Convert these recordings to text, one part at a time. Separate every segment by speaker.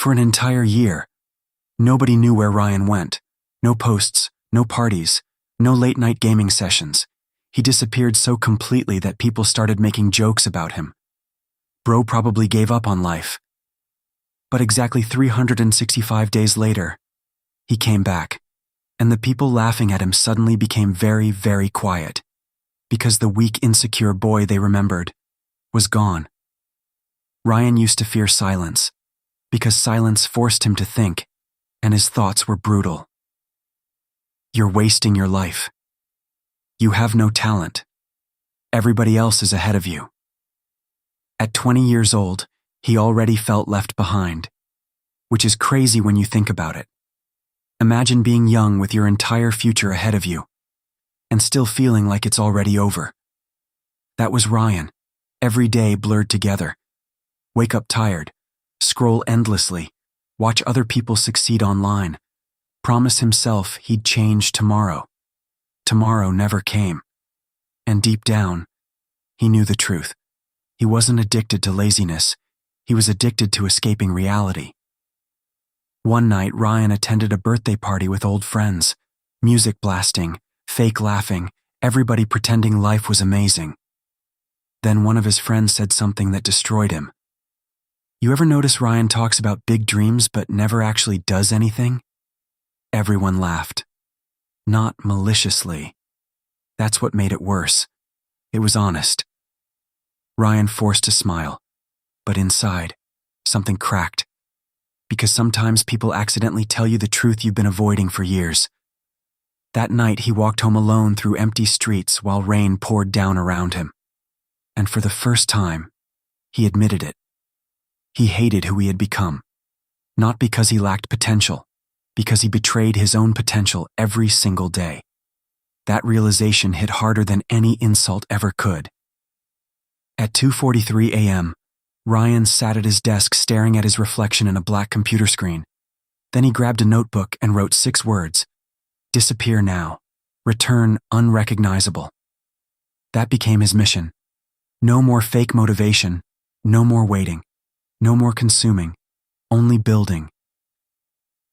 Speaker 1: For an entire year, nobody knew where Ryan went. No posts, no parties, no late-night gaming sessions. He disappeared so completely that people started making jokes about him. Bro probably gave up on life. But exactly 365 days later, he came back, and the people laughing at him suddenly became very, very quiet, because the weak, insecure boy they remembered was gone. Ryan used to fear silence, because silence forced him to think, and his thoughts were brutal. You're wasting your life. You have no talent. Everybody else is ahead of you. At 20 years old, he already felt left behind, which is crazy when you think about it. Imagine being young with your entire future ahead of you, and still feeling like it's already over. That was Ryan, every day blurred together. Wake up tired, scroll endlessly, watch other people succeed online, promise himself he'd change tomorrow. Tomorrow never came. And deep down, he knew the truth. He wasn't addicted to laziness. He was addicted to escaping reality. One night, Ryan attended a birthday party with old friends. Music blasting, fake laughing, everybody pretending life was amazing. Then one of his friends said something that destroyed him. You ever notice Ryan talks about big dreams but never actually does anything? Everyone laughed. Not maliciously. That's what made it worse. It was honest. Ryan forced a smile, but inside, something cracked. Because sometimes people accidentally tell you the truth you've been avoiding for years. That night, he walked home alone through empty streets while rain poured down around him. And for the first time, he admitted it. He hated who he had become. Not because he lacked potential, because he betrayed his own potential every single day. That realization hit harder than any insult ever could. At 2:43 a.m., Ryan sat at his desk staring at his reflection in a black computer screen. Then he grabbed a notebook and wrote 6 words. Disappear now. Return unrecognizable. That became his mission. No more fake motivation. No more waiting. No more consuming. Only building.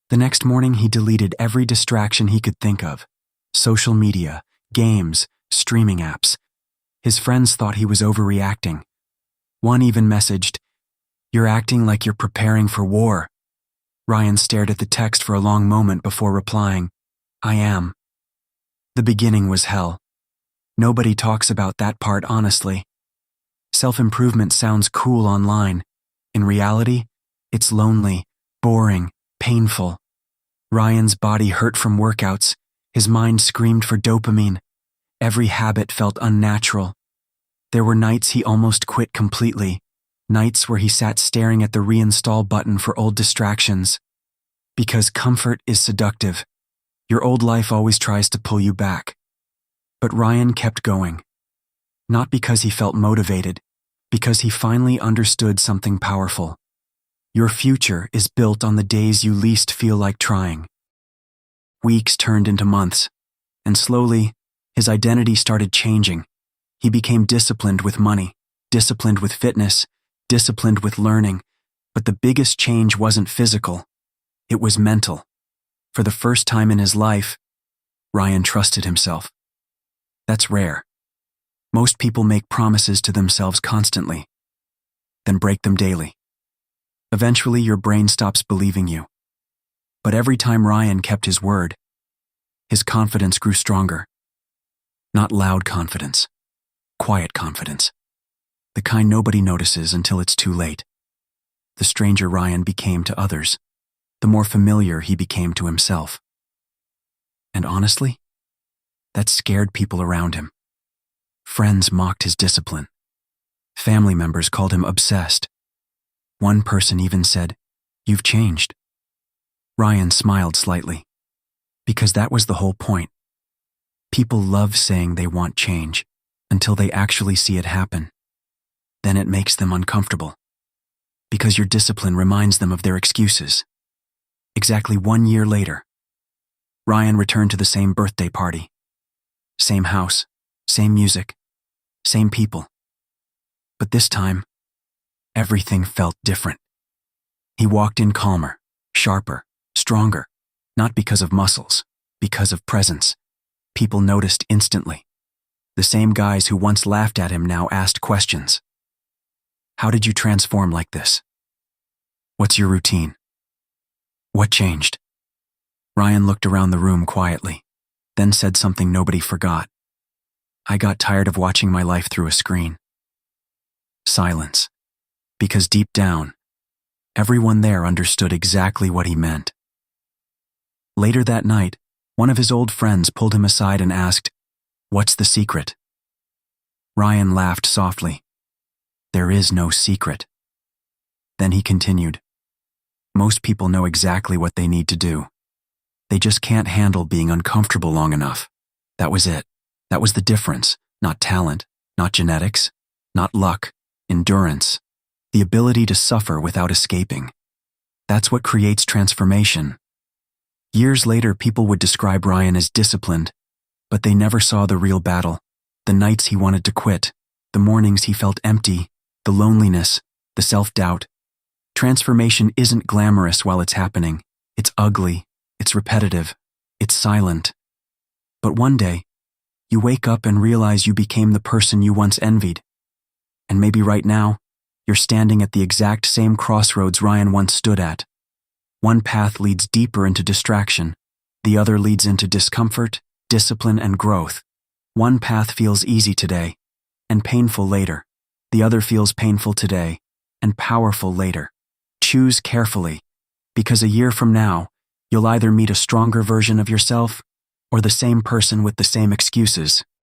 Speaker 1: The next morning, he deleted every distraction he could think of. Social media, games, streaming apps. His friends thought he was overreacting. One even messaged, "You're acting like you're preparing for war." Ryan stared at the text for a long moment before replying, "I am." The beginning was hell. Nobody talks about that part honestly. Self-improvement sounds cool online. In reality, it's lonely, boring, painful. Ryan's body hurt from workouts. His mind screamed for dopamine. Every habit felt unnatural. There were nights he almost quit completely, nights where he sat staring at the reinstall button for old distractions. Because comfort is seductive. Your old life always tries to pull you back. But Ryan kept going. Not because he felt motivated, because he finally understood something powerful. Your future is built on the days you least feel like trying. Weeks turned into months, and slowly, his identity started changing. He became disciplined with money, disciplined with fitness, disciplined with learning. But the biggest change wasn't physical. It was mental. For the first time in his life, Ryan trusted himself. That's rare. Most people make promises to themselves constantly, then break them daily. Eventually, your brain stops believing you. But every time Ryan kept his word, his confidence grew stronger. Not loud confidence, quiet confidence. The kind nobody notices until it's too late. The stranger Ryan became to others, the more familiar he became to himself. And honestly, that scared people around him. Friends mocked his discipline. Family members called him obsessed. One person even said, "You've changed." Ryan smiled slightly, because that was the whole point. People love saying they want change until they actually see it happen. Then it makes them uncomfortable, because your discipline reminds them of their excuses. Exactly 1 year later, Ryan returned to the same birthday party. Same house, same music, same people. But this time, everything felt different. He walked in calmer, sharper, stronger, not because of muscles, because of presence. People noticed instantly. The same guys who once laughed at him now asked questions. How did you transform like this? What's your routine? What changed? Ryan looked around the room quietly, then said something nobody forgot. I got tired of watching my life through a screen. Silence. Because deep down, everyone there understood exactly what he meant. Later that night, one of his old friends pulled him aside and asked, "What's the secret?" Ryan laughed softly. There is no secret. Then he continued, most people know exactly what they need to do. They just can't handle being uncomfortable long enough. That was it. That was the difference. Not talent, not genetics, not luck, endurance. The ability to suffer without escaping. That's what creates transformation. Years later, people would describe Ryan as disciplined, but they never saw the real battle. The nights he wanted to quit, the mornings he felt empty, the loneliness, the self-doubt. Transformation isn't glamorous while it's happening. It's ugly, it's repetitive, it's silent. But one day, you wake up and realize you became the person you once envied. And maybe right now, you're standing at the exact same crossroads Ryan once stood at. One path leads deeper into distraction. The other leads into discomfort, discipline, and growth. One path feels easy today and painful later. The other feels painful today and powerful later. Choose carefully, because a year from now, you'll either meet a stronger version of yourself or the same person with the same excuses.